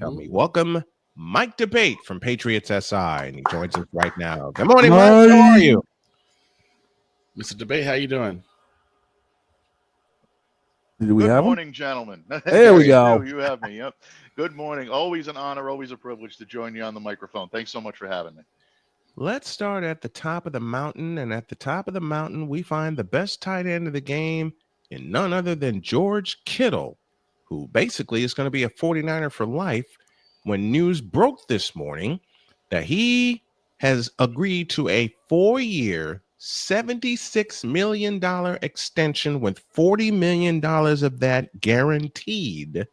Help me welcome Mike Debate from Patriots SI, and he joins us right now. Good morning, Mike. Mike. How are you? Mr. Debate, how you doing? Did we Good have him? morning, gentlemen. There we Yes, go. You have me. Yep. Good morning. Always an honor, always a privilege to join you on the microphone. Thanks so much for having me. Let's start at the top of the mountain, and at the top of the mountain, we find the best tight end of the game in none other than George Kittle, who basically is going to be a 49er for life when news broke this morning that he has agreed to a 4-year, $76 million extension with $40 million of that guaranteed,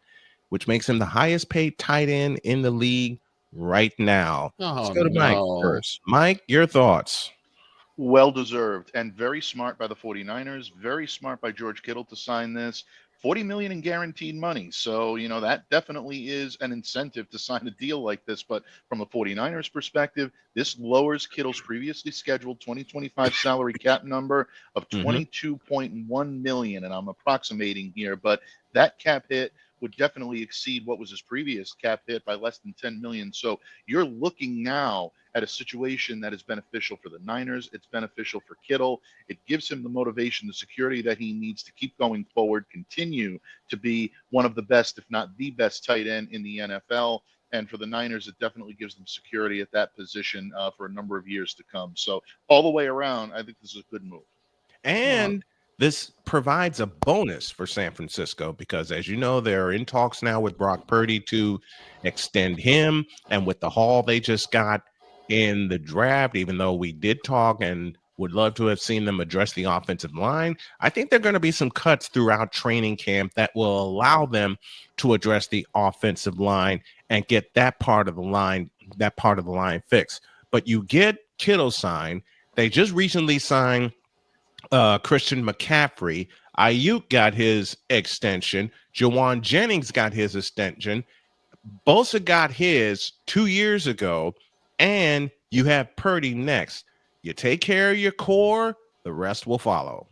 which makes him the highest paid tight end in the league right now. Let's Oh, go to Mike no. first. Mike, your thoughts? Well deserved and very smart by the 49ers. Very smart by George Kittle to sign this. 40 million in guaranteed money. So, that definitely is an incentive to sign a deal like this. But from a 49ers perspective, this lowers Kittle's previously scheduled 2025 salary cap number of 22.1 million. And I'm approximating here, but that cap hit would definitely exceed what was his previous cap hit by less than 10 million. So you're looking now at a situation that is beneficial for the Niners. It's beneficial for Kittle. It gives him the motivation, the security that he needs to keep going forward, continue to be one of the best, if not the best tight end in the NFL. And for the Niners, it definitely gives them security at that position for a number of years to come. So all the way around, I think this is a good move. And this provides a bonus for San Francisco because, as you know, they're in talks now with Brock Purdy to extend him. And with the haul they just got in the draft, even though we did talk and would love to have seen them address the offensive line, I think there are going to be some cuts throughout training camp that will allow them to address the offensive line and get that part of the line fixed. But you get Kittle signed. They just recently signed Christian McCaffrey. Ayuk got his extension. Jawan Jennings got his extension. Bosa got his 2 years ago. And you have Purdy next. You take care of your core, the rest will follow.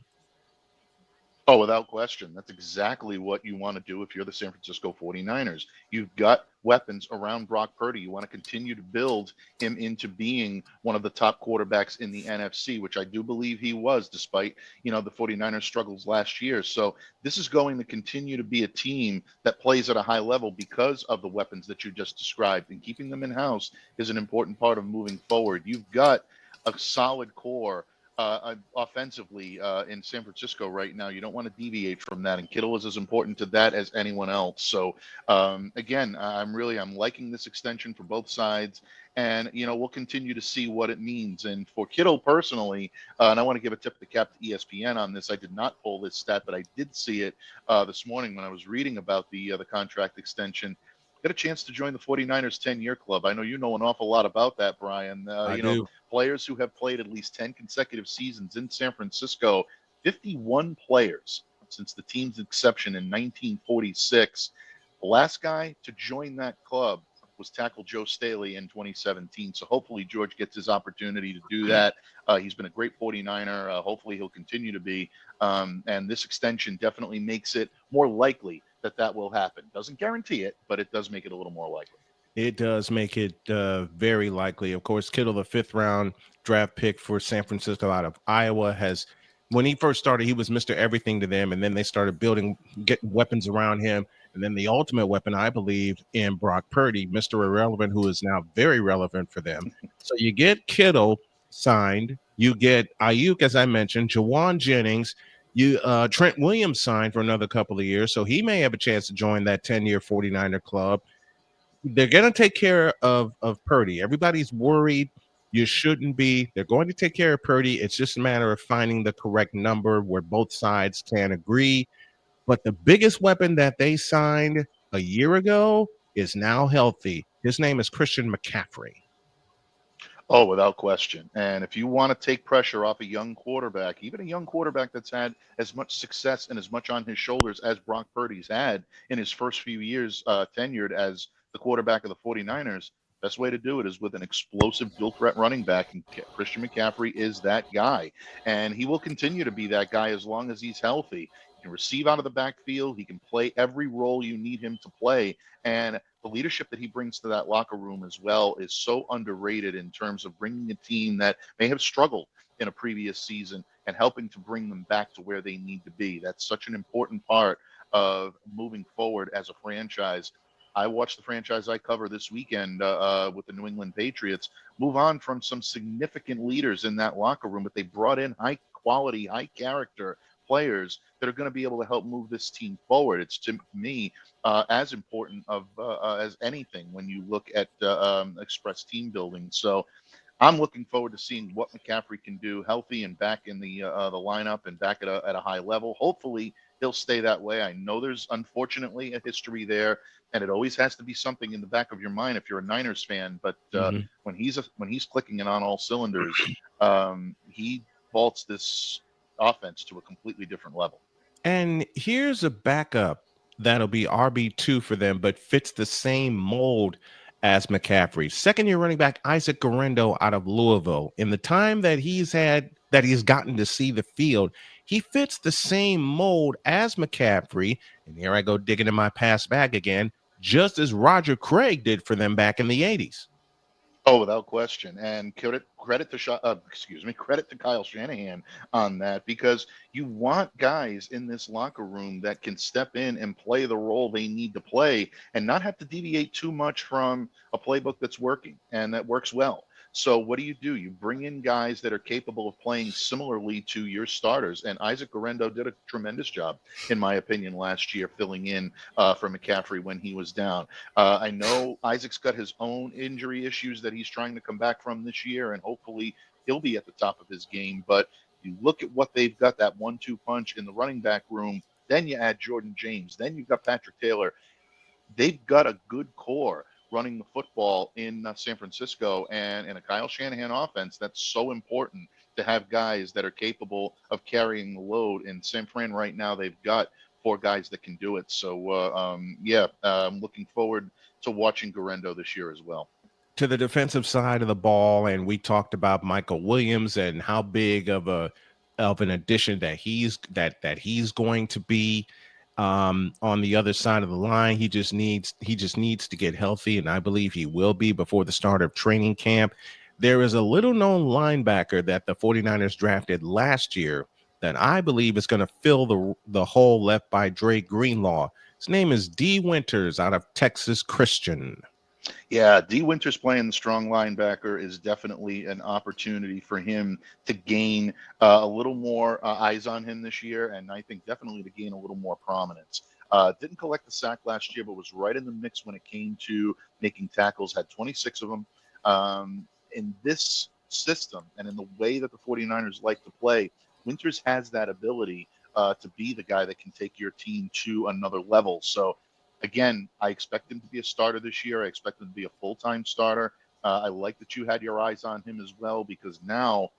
Oh, without question. That's exactly what you want to do if you're the San Francisco 49ers. You've got weapons around Brock Purdy. You want to continue to build him into being one of the top quarterbacks in the NFC, which I do believe he was, despite, the 49ers struggles last year. So this is going to continue to be a team that plays at a high level because of the weapons that you just described. And keeping them in-house is an important part of moving forward. You've got a solid core offensively in San Francisco right now. You don't want to deviate from that, and Kittle is as important to that as anyone else. So again, I'm liking this extension for both sides, and we'll continue to see what it means. And for Kittle personally, and I want to give a tip of the cap to ESPN on this. I did not pull this stat, but I did see it this morning when I was reading about the contract extension. Get a chance to join the 49ers 10-year club. I know you know an awful lot about that, Brian. I do. Players who have played at least 10 consecutive seasons in San Francisco, 51 players since the team's inception in 1946. The last guy to join that club was tackle Joe Staley in 2017. So hopefully George gets his opportunity to do that. He's been a great 49er. Hopefully he'll continue to be. And this extension definitely makes it more likely that will happen. Doesn't guarantee it, but it does make it a little more likely. It does make it very likely. Of course, Kittle, the 5th-round draft pick for San Francisco out of Iowa, when he first started, he was Mr. Everything to them, and then they started getting weapons around him, and then the ultimate weapon, I believe, in Brock Purdy, Mr. Irrelevant, who is now very relevant for them. So you get Kittle signed, you get Ayuk, as I mentioned, Jawan Jennings, Trent Williams signed for another couple of years, so he may have a chance to join that 10-year 49er club. They're going to take care of Purdy. Everybody's worried. You shouldn't be. They're going to take care of Purdy. It's just a matter of finding the correct number where both sides can agree. But the biggest weapon that they signed a year ago is now healthy. His name is Christian McCaffrey. Oh, without question. And if you want to take pressure off a young quarterback, even a young quarterback that's had as much success and as much on his shoulders as Brock Purdy's had in his first few years tenured as the quarterback of the 49ers, best way to do it is with an explosive dual threat running back. And Christian McCaffrey is that guy. And he will continue to be that guy as long as he's healthy. can receive out of the backfield. He can play every role you need him to play. And the leadership that he brings to that locker room as well is so underrated in terms of bringing a team that may have struggled in a previous season and helping to bring them back to where they need to be. That's such an important part of moving forward as a franchise. I watched the franchise I cover this weekend with the New England Patriots move on from some significant leaders in that locker room, but they brought in high quality, high character players that are going to be able to help move this team forward. It's, to me, as important as anything when you look at express team building. So I'm looking forward to seeing what McCaffrey can do, healthy and back in the lineup and back at a high level. Hopefully, he'll stay that way. I know there's unfortunately a history there, and it always has to be something in the back of your mind if you're a Niners fan. But when he's clicking it on all cylinders, he vaults this offense to a completely different level. And here's a backup that'll be RB2 for them, but fits the same mold as McCaffrey. Second-year running back Isaac Guerendo out of Louisville. In the time that he's gotten to see the field, he fits the same mold as McCaffrey. And here I go digging in my past bag again, just as Roger Craig did for them back in the 80s. Oh, without question, and credit to Kyle Shanahan on that, because you want guys in this locker room that can step in and play the role they need to play, and not have to deviate too much from a playbook that's working and that works well. So what do? You bring in guys that are capable of playing similarly to your starters, and Isaac Guerendo did a tremendous job, in my opinion, last year filling in for McCaffrey when he was down. I know Isaac's got his own injury issues that he's trying to come back from this year, and hopefully he'll be at the top of his game. But you look at what they've got, that 1-2 punch in the running back room, then you add Jordan James, then you've got Patrick Taylor. They've got a good core running the football in San Francisco, and in a Kyle Shanahan offense, that's so important to have guys that are capable of carrying the load. In San Fran right now, they've got 4 guys that can do it. So, I'm looking forward to watching Guerendo this year as well. To the defensive side of the ball, and we talked about Michael Williams and how big of an addition that he's going to be on the other side of the line. He just needs to get healthy, and I believe he will be before the start of training camp. There is a little known linebacker that the 49ers drafted last year that I believe is going to fill the hole left by Dre Greenlaw. His name is D. Winters out of Texas Christian. Yeah, D. Winters playing the strong linebacker is definitely an opportunity for him to gain a little more eyes on him this year, and I think definitely to gain a little more prominence. Didn't collect the sack last year, but was right in the mix when it came to making tackles, had 26 of them. In this system and in the way that the 49ers like to play, Winters has that ability to be the guy that can take your team to another level. So, again, I expect him to be a starter this year. I expect him to be a full-time starter. I like that you had your eyes on him as well, because now,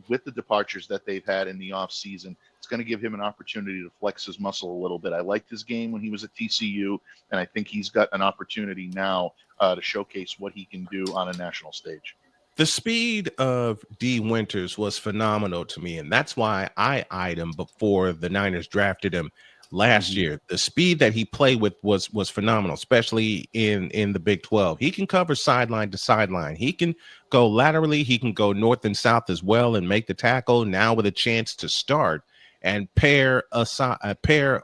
with the departures that they've had in the offseason, it's going to give him an opportunity to flex his muscle a little bit. I liked his game when he was at TCU, and I think he's got an opportunity now to showcase what he can do on a national stage. The speed of D. Winters was phenomenal to me, and that's why I eyed him before the Niners drafted him last year. The speed that he played with was phenomenal, especially in the Big 12. He can cover sideline to sideline. He can go laterally. He can go north and south as well and make the tackle, now with a chance to start and pair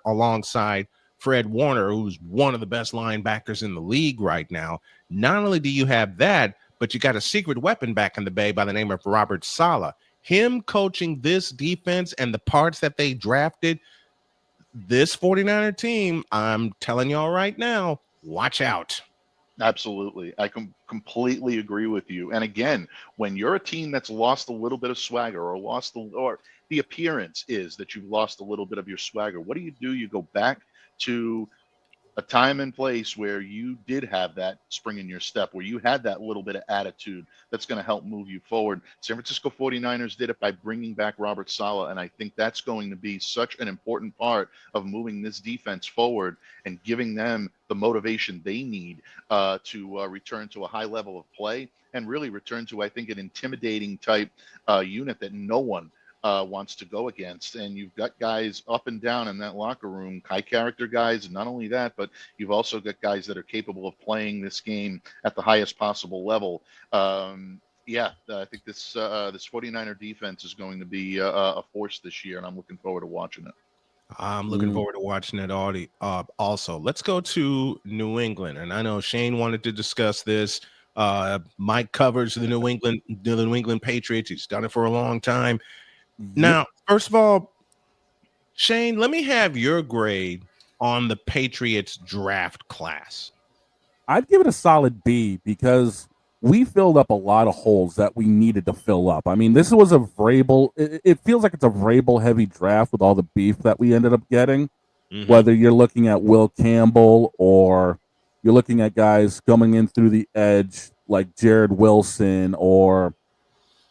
alongside Fred Warner, who's one of the best linebackers in the league right now. Not only do you have that, but you got a secret weapon back in the Bay by the name of Robert Saleh. Him coaching this defense and the parts that they drafted, this 49er team, I'm telling y'all right now, watch out. Absolutely. I completely agree with you. And again, when you're a team that's lost a little bit of swagger, or the appearance is that you've lost a little bit of your swagger, what do? You go back to a time and place where you did have that spring in your step, where you had that little bit of attitude that's going to help move you forward. San Francisco 49ers did it by bringing back Robert Saleh, and I think that's going to be such an important part of moving this defense forward and giving them the motivation they need to return to a high level of play and really return to, I think, an intimidating type unit that no one wants to go against. And you've got guys up and down in that locker room, high character guys. And not only that, but you've also got guys that are capable of playing this game at the highest possible level. I think this 49er defense is going to be a force this year, and I'm looking forward to watching it. I'm looking forward to watching it also. Let's go to New England. And I know Shane wanted to discuss this. Mike covers the New England Patriots. He's done it for a long time. Now, first of all, Shane, let me have your grade on the Patriots draft class. I'd give it a solid B because we filled up a lot of holes that we needed to fill up. I mean, this was a Vrabel. It feels like it's a Vrabel heavy draft with all the beef that we ended up getting. Whether you're looking at Will Campbell or you're looking at guys coming in through the edge like Jared Wilson or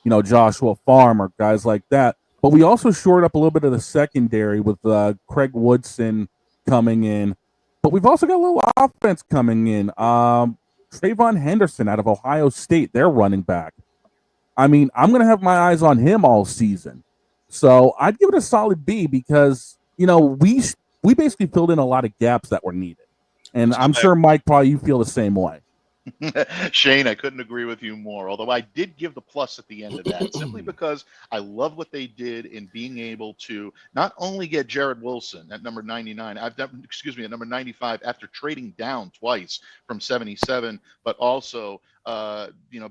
Joshua Farmer, guys like that. But we also shored up a little bit of the secondary with Craig Woodson coming in. But we've also got a little offense coming in. Trayvon Henderson out of Ohio State, their running back. I mean, I'm going to have my eyes on him all season. So I'd give it a solid B because, we basically filled in a lot of gaps that were needed. And I'm sure, Mike, probably you feel the same way. Shane, I couldn't agree with you more. Although I did give the plus at the end of that, simply because I love what they did in being able to not only get Jared Wilson at number 99, at number 95 after trading down twice from 77, but also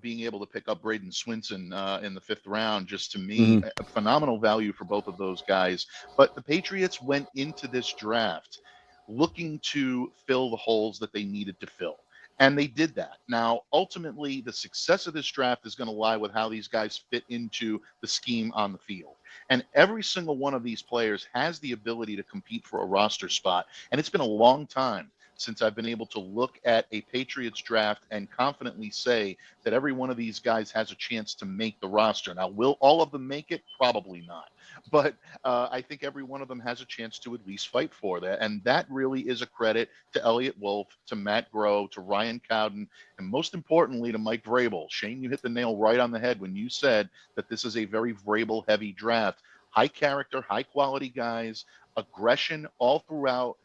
being able to pick up Braden Swinson in the 5th round. Just to me, a phenomenal value for both of those guys. But the Patriots went into this draft looking to fill the holes that they needed to fill. And they did that. Now, ultimately, the success of this draft is going to lie with how these guys fit into the scheme on the field. And every single one of these players has the ability to compete for a roster spot. And it's been a long time since I've been able to look at a Patriots draft and confidently say that every one of these guys has a chance to make the roster. Now, will all of them make it? Probably not. But I think every one of them has a chance to at least fight for that. And that really is a credit to Elliott Wolf, to Matt Groh, to Ryan Cowden, and most importantly, to Mike Vrabel. Shane, you hit the nail right on the head when you said that this is a very Vrabel-heavy draft. High character, high-quality guys, aggression all throughout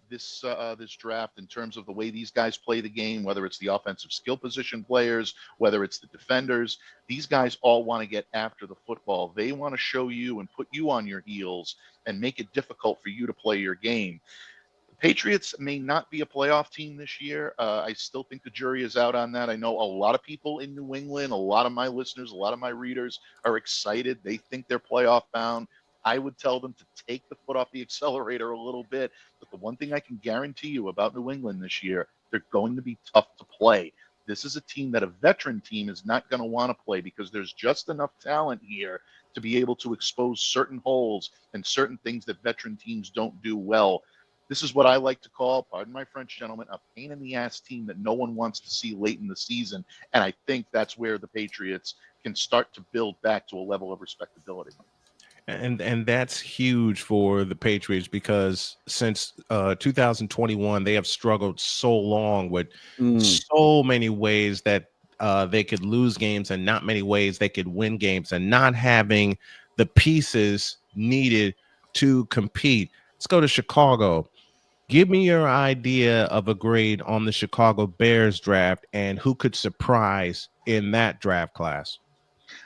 this draft in terms of the way these guys play the game, whether it's the offensive skill position players, whether it's the defenders. These guys all want to get after the football. They want to show you and put you on your heels and make it difficult for you to play your game. The Patriots may not be a playoff team this year. I still think the jury is out on that. I know a lot of people in New England, a lot of my listeners, a lot of my readers are excited. They think they're playoff bound. I would tell them to take the foot off the accelerator a little bit. But the one thing I can guarantee you about New England this year, they're going to be tough to play. This is a team that a veteran team is not going to want to play because there's just enough talent here to be able to expose certain holes and certain things that veteran teams don't do well. This is what I like to call, pardon my French, gentlemen, a pain in the ass team that no one wants to see late in the season. And I think that's where the Patriots can start to build back to a level of respectability. And that's huge for the Patriots because since 2021, they have struggled so long with so many ways that they could lose games and not many ways they could win games and not having the pieces needed to compete. Let's go to Chicago. Give me your idea of a grade on the Chicago Bears draft and who could surprise in that draft class.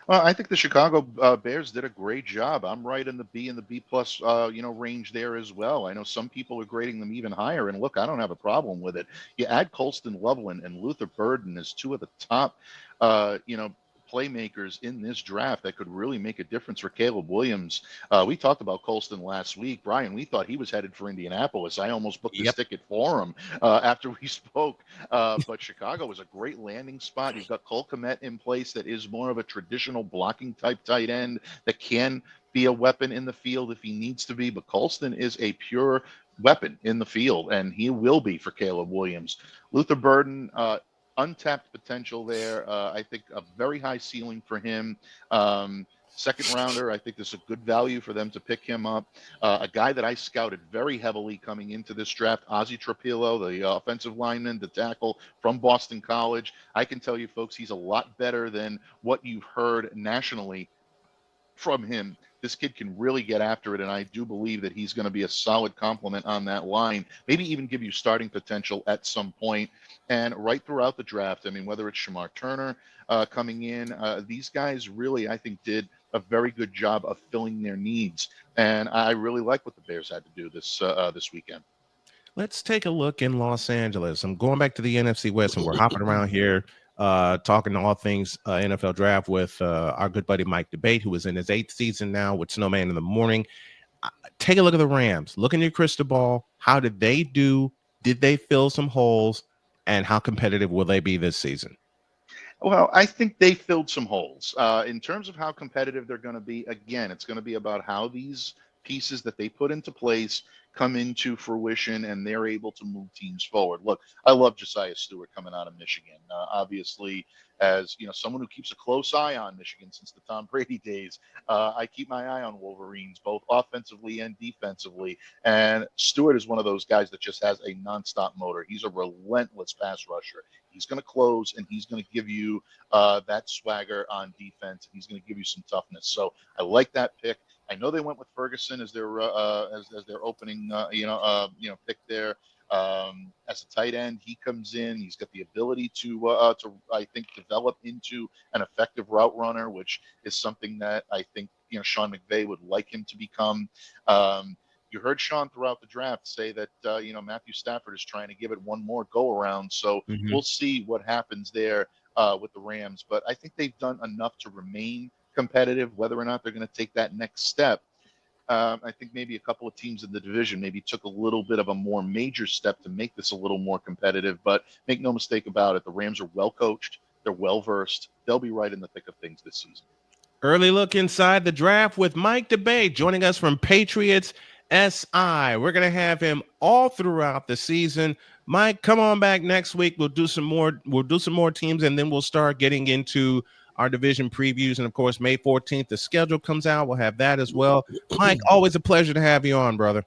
Well, I think the Chicago Bears did a great job. I'm right in the B and the B plus, range there as well. I know some people are grading them even higher, and look, I don't have a problem with it. You add Colston Loveland and Luther Burden as two of the top, playmakers in this draft that could really make a difference for Caleb Williams. We talked about Colston last week. Brian, we thought he was headed for Indianapolis. I almost booked his ticket for him after we spoke. But Chicago is a great landing spot. You've got Cole Kmet in place that is more of a traditional blocking type tight end that can be a weapon in the field if he needs to be. But Colston is a pure weapon in the field, and he will be for Caleb Williams. Luther Burden, untapped potential there. I think a very high ceiling for him. Second rounder, I think there's a good value for them to pick him up. A guy that I scouted very heavily coming into this draft, Ozzie Trapillo, the offensive lineman, the tackle from Boston College. I can tell you, folks, he's a lot better than what you've heard nationally from him This kid can really get after it, and I do believe that he's going to be a solid complement on that line, maybe even give you starting potential at some point. And right throughout the draft, I mean, whether it's Shamar Turner coming in, these guys really, I think, did a very good job of filling their needs. And I really like what the Bears had to do this weekend. Let's take a look in Los Angeles. I'm going back to the NFC West, and we're hopping around here, talking all things NFL draft with our good buddy Mike Debate, who is in his 8th season now with Snowman in the Morning. Take a look at the Rams. Look in your crystal ball. How did they do? Did they fill some holes? And how competitive will they be this season? Well, I think they filled some holes. In terms of how competitive they're going to be, again, it's going to be about how these pieces that they put into place come into fruition and they're able to move teams forward. Look, I love Josiah Stewart coming out of Michigan. Obviously, as you know, someone who keeps a close eye on Michigan since the Tom Brady days, I keep my eye on Wolverines, both offensively and defensively. And Stewart is one of those guys that just has a nonstop motor. He's a relentless pass rusher. He's going to close, and he's going to give you that swagger on defense, and he's going to give you some toughness. So I like that pick. I know they went with Ferguson as their opening pick there as a tight end. He comes in. He's got the ability to I think develop into an effective route runner, which is something that I think Sean McVay would like him to become. You heard Sean throughout the draft say that Matthew Stafford is trying to give it one more go around. So we'll see what happens there with the Rams. But I think they've done enough to remain competitive. Whether or not they're going to take that next step, I think maybe a couple of teams in the division maybe took a little bit of a more major step to make this a little more competitive. But make no mistake about it, the Rams are well coached. They're well versed. They'll be right in the thick of things this season. Early look inside the draft with Mike Debate joining us from Patriots SI. We're going to have him all throughout the season. Mike, come on back next week. We'll do some more teams, and then we'll start getting into our division previews. And of course, May 14th, the schedule comes out. We'll have that as well. Mike, always a pleasure to have you on, brother.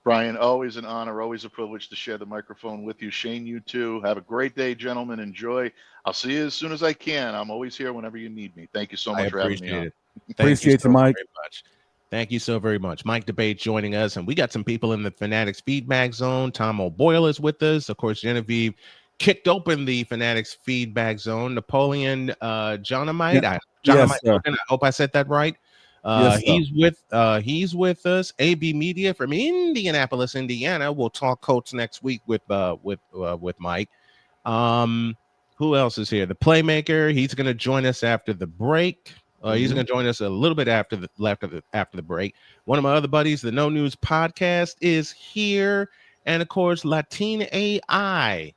Brian, always an honor, always a privilege to share the microphone with you. Shane, you too. Have a great day, gentlemen. Enjoy. I'll see you as soon as I can. I'm always here whenever you need me. Thank you so much for having me on. Appreciate you, Mike. Very much. Thank you so very much. Mike Debate joining us, and we got some people in the Fanatics feedback zone. Tom O'Boyle is with us. Of course, Genevieve kicked open the Fanatics feedback zone. Napoleon Johnamite. I hope I said that right. He's with us. AB Media from Indianapolis, Indiana. We'll talk Colts next week with Mike. Who else is here? The Playmaker. He's going to join us after the break. He's going to join us a little bit after the break. One of my other buddies, the No News Podcast, is here, and of course, Latina AI,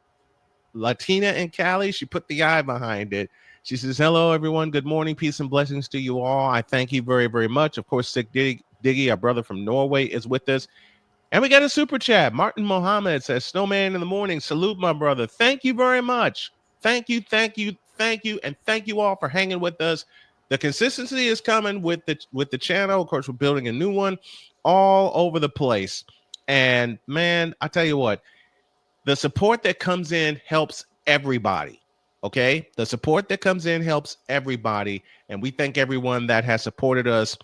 Latina and Cali. She put the I behind it. She says, "Hello, everyone. Good morning. Peace and blessings to you all. I thank you very, very much." Of course, Sick Diggy, our brother from Norway, is with us. And we got a super chat. Martin Mohammed says, "Snowman in the Morning. Salute, my brother. Thank you very much. Thank you. And thank you all for hanging with us. The consistency is coming with the channel. Of course, we're building a new one all over the place. And man, I tell you what, the support that comes in helps everybody. Okay, the support that comes in helps everybody, and we thank everyone that has supported us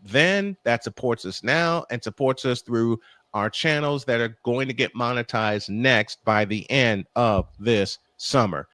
then, that supports us now, and supports us through our channels that are going to get monetized next by the end of this summer.